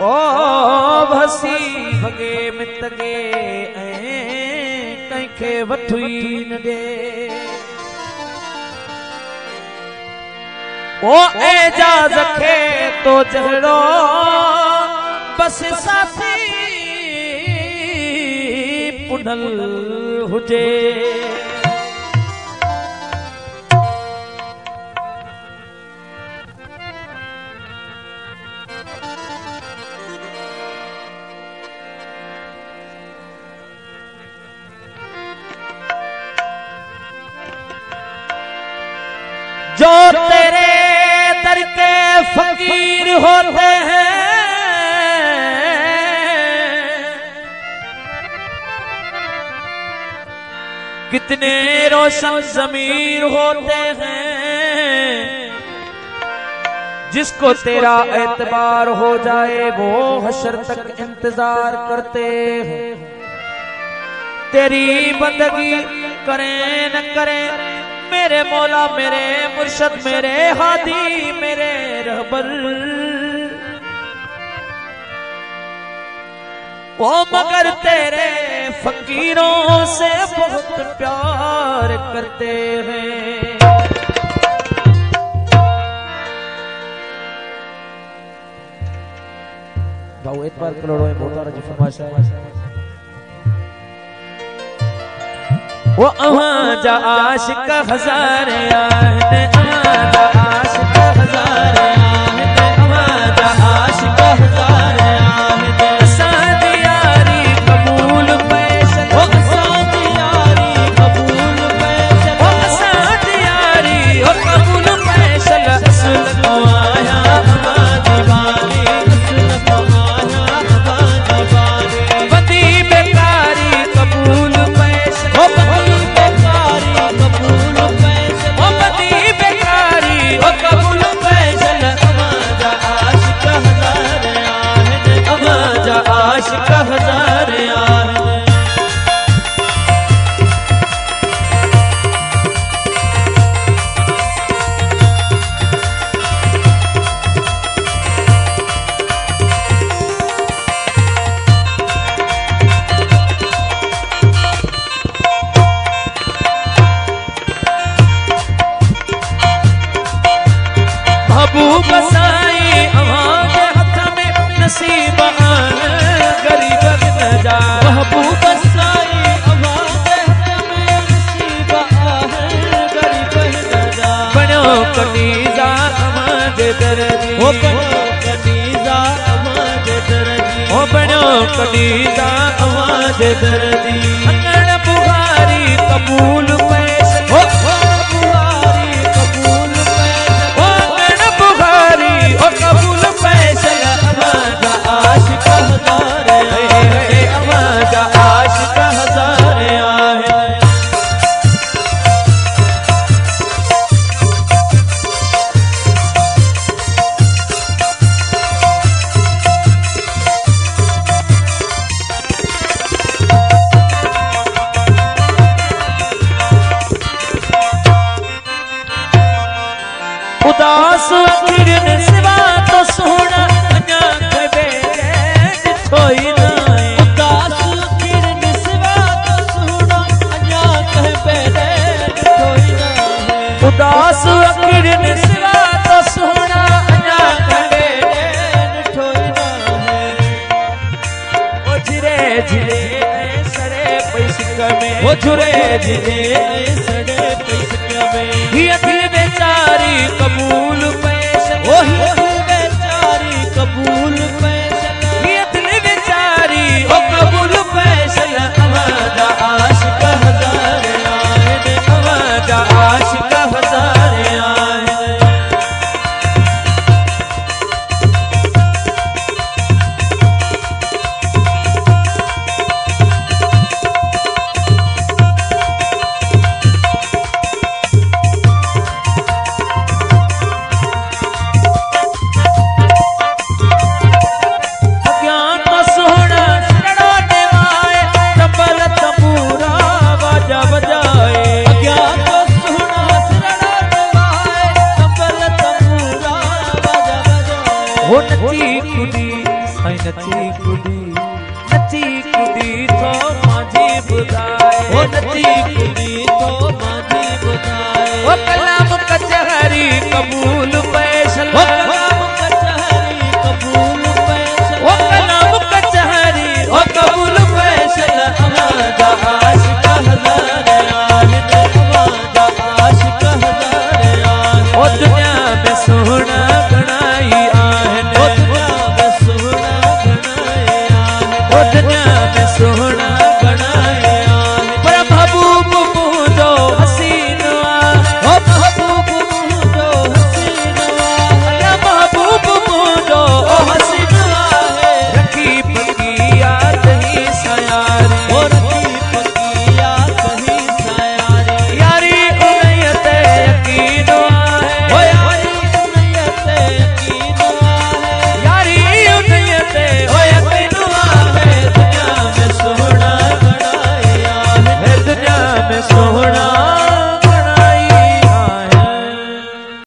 ओ भसी भगे मितगे कंखे वठुई न दे ओ एजाज खे तो जहड़ो बस साथी पुनल हुजे जो तेरे दर के फकीर होते हैं कितने रोशन ज़मीर होते हैं जिसको तेरा एतबार हो जाए वो हशर तक इंतजार करते हैं तेरी बंदगी करें न करें मेरे मौला मेरे मुर्शद मेरे हादी मेरे रहबर वो मगर तेरे फकीरों से बहुत प्यार करते हैं भाऊ एक बार करोड़ों में बहुत राजी फरमाइश है वो जा आशिक हजार जा आशिक हजार जा आशिक हजार सादियारी कबूल पैसल ओ सादियारी कबूल पैसल ओ सादियारी ओ कबूल पैसल असल को आया दीवानी असल को आया दीवानी बदी बेकारी कबूल पैसल ओ आशिक हजार महबूब साई हमारे हाथ में नसीब गरीब न जा महबूब साई हमारे हाथ में नसीब गरीब न जा बनो कनीजा हमारे दर्जी ओ बनो कनीजा हमारे दर्जी ओ बनो कनीजा हमारे दर्जी अंगड़ बुहारी कबूल पैसे ओ बुहारी कबूल पैसे ओ अंगड़ बुहारी ओ कबूल पैसे हमारा आशिक हजार हमारा आशिक हजार आहे उदास अखिरन सिवा तो सोना अन्या कबे कोई ना उदास अखिरन सिवा तो सोना अन्या कबे कोई ना उदास अखिरन सिवा तो सोना अन्या कबे कोई ना ओ झिरे झिरे सड़े पैसक में ओ झुरे झिरे सड़े पैसक में ही दिल बेचारी कबूल पैसे ओ दिल बेचारी कबूल पैसे ये दिल बेचारी ओ कबूल पैसे हमारा आशिक हजार आए हमारा आशिक हजार आए मैं नची कुदी तो माझी बुधाए ओ नची कुदी तो माझी बुधाए ओ कलाम कचहरी कबूल